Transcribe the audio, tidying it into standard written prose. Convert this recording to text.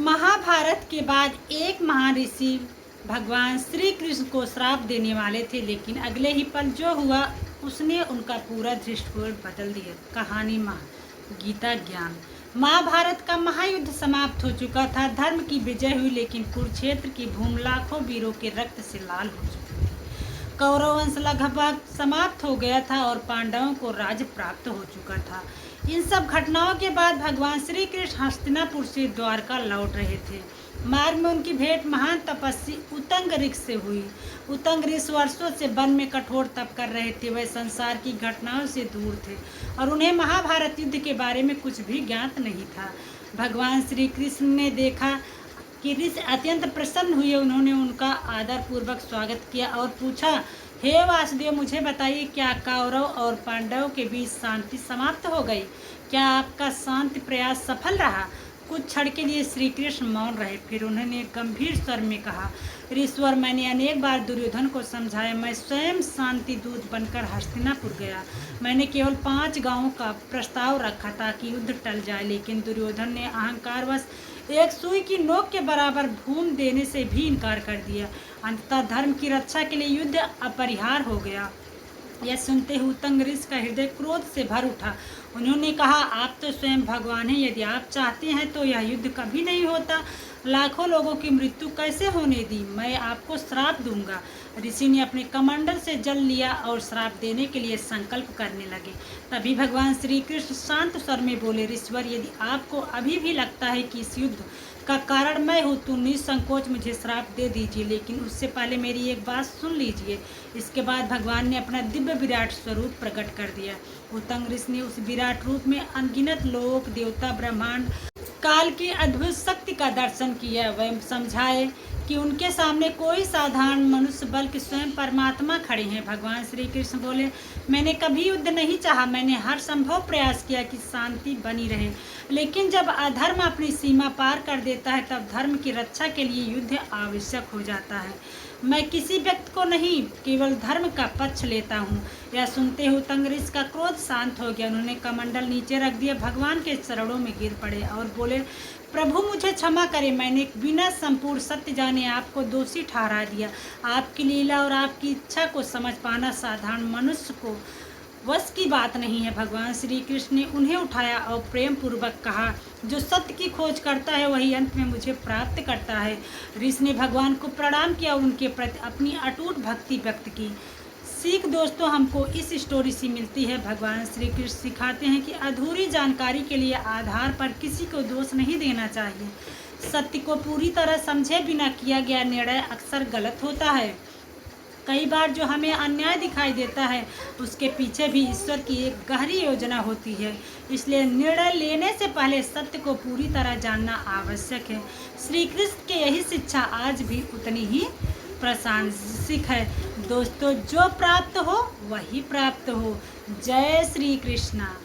महाभारत के बाद एक महान ऋषि भगवान श्री कृष्ण को श्राप देने वाले थे, लेकिन अगले ही पल जो हुआ उसने उनका पूरा दृष्टिकोण बदल दिया। कहानी गीता ज्ञान। महाभारत का महायुद्ध समाप्त हो चुका था। धर्म की विजय हुई, लेकिन कुरुक्षेत्र की भूमि लाखों वीरों के रक्त से लाल हो चुकी थी। कौरव वंश लगभग समाप्त हो गया था और पांडवों को राज्य प्राप्त हो चुका था। इन सब घटनाओं के बाद भगवान श्री कृष्ण हस्तिनापुर से द्वारका लौट रहे थे। मार्ग में उनकी भेंट महान तपस्वी उतंग ऋषि से हुई। उतंग ऋषि वर्षों से वन में कठोर तप कर रहे थे। वे संसार की घटनाओं से दूर थे और उन्हें महाभारत युद्ध के बारे में कुछ भी ज्ञात नहीं था। भगवान श्री कृष्ण ने देखा कि ऋषि अत्यंत प्रसन्न हुए। उन्होंने उनका आदरपूर्वक स्वागत किया और पूछा, हे वासुदेव, मुझे बताइए, क्या कौरव और पांडवों के बीच शांति समाप्त हो गई? क्या आपका शांति प्रयास सफल रहा? कुछ क्षण के लिए श्री कृष्ण मौन रहे, फिर उन्होंने गंभीर स्वर में कहा, ऋषिवर, मैंने अनेक बार दुर्योधन को समझाया। मैं स्वयं शांति दूत बनकर हस्तिनापुर गया। मैंने केवल 5 गांवों का प्रस्ताव रखा ताकि युद्ध टल जाए, लेकिन दुर्योधन ने अहंकारवश एक सुई की नोक के बराबर भूमि देने से भी इनकार कर दिया। अंततः धर्म की रक्षा के लिए युद्ध अपरिहार्य हो गया। यह सुनते हुए उतंग ऋषि का हृदय क्रोध से भर उठा। उन्होंने कहा, आप तो स्वयं भगवान हैं। यदि आप चाहते हैं तो यह युद्ध कभी नहीं होता। लाखों लोगों की मृत्यु कैसे होने दी? मैं आपको श्राप दूंगा। ऋषि ने अपने कमंडल से जल लिया और श्राप देने के लिए संकल्प करने लगे। तभी भगवान श्री कृष्ण शांत स्वर में बोले, ऋषिवर, यदि आपको अभी भी लगता है कि इस युद्ध का कारण मैं हूँ तो निसंकोच मुझे श्राप दे दीजिए, लेकिन उससे पहले मेरी एक बात सुन लीजिए। इसके बाद भगवान ने अपना दिव्य विराट स्वरूप प्रकट कर दिया। उतंग ऋषि ने उस विराट रूप में अनगिनत लोक, देवता, ब्रह्मांड, काल की अद्भुत शक्ति का दर्शन किया। वह समझाए कि उनके सामने कोई साधारण मनुष्य बल्कि स्वयं परमात्मा खड़े हैं। भगवान श्री कृष्ण बोले, मैंने कभी युद्ध नहीं चाहा। मैंने हर संभव प्रयास किया कि शांति बनी रहे, लेकिन जब अधर्म अपनी सीमा पार कर देता है तब धर्म की रक्षा के लिए युद्ध आवश्यक हो जाता है। मैं किसी व्यक्ति को नहीं, केवल धर्म का पक्ष लेता हूँ। यह सुनते हुए उतंग ऋषि का क्रोध शांत हो गया। उन्होंने कमंडल नीचे रख दिया, भगवान के चरणों में गिर पड़े और बोले, प्रभु, मुझे क्षमा करें। मैंने बिना संपूर्ण सत्य जाने आपको दोषी ठहरा दिया। आपकी लीला और आपकी इच्छा को समझ पाना साधारण मनुष्य को वश की बात नहीं है। भगवान श्री कृष्ण ने उन्हें उठाया और प्रेम पूर्वक कहा, जो सत्य की खोज करता है वही अंत में मुझे प्राप्त करता है। ऋषि ने भगवान को प्रणाम किया और उनके प्रति अपनी अटूट भक्ति व्यक्त की। सीख दोस्तों हमको इस स्टोरी से मिलती है। भगवान श्री कृष्ण सिखाते हैं कि अधूरी जानकारी के लिए आधार पर किसी को दोष नहीं देना चाहिए। सत्य को पूरी तरह समझे बिना किया गया निर्णय अक्सर गलत होता है। कई बार जो हमें अन्याय दिखाई देता है उसके पीछे भी ईश्वर की एक गहरी योजना होती है। इसलिए निर्णय लेने से पहले सत्य को पूरी तरह जानना आवश्यक है। श्री कृष्ण की यही शिक्षा आज भी उतनी ही प्रासंगिक है। दोस्तों, जो प्राप्त हो वही प्राप्त हो। जय श्री कृष्णा।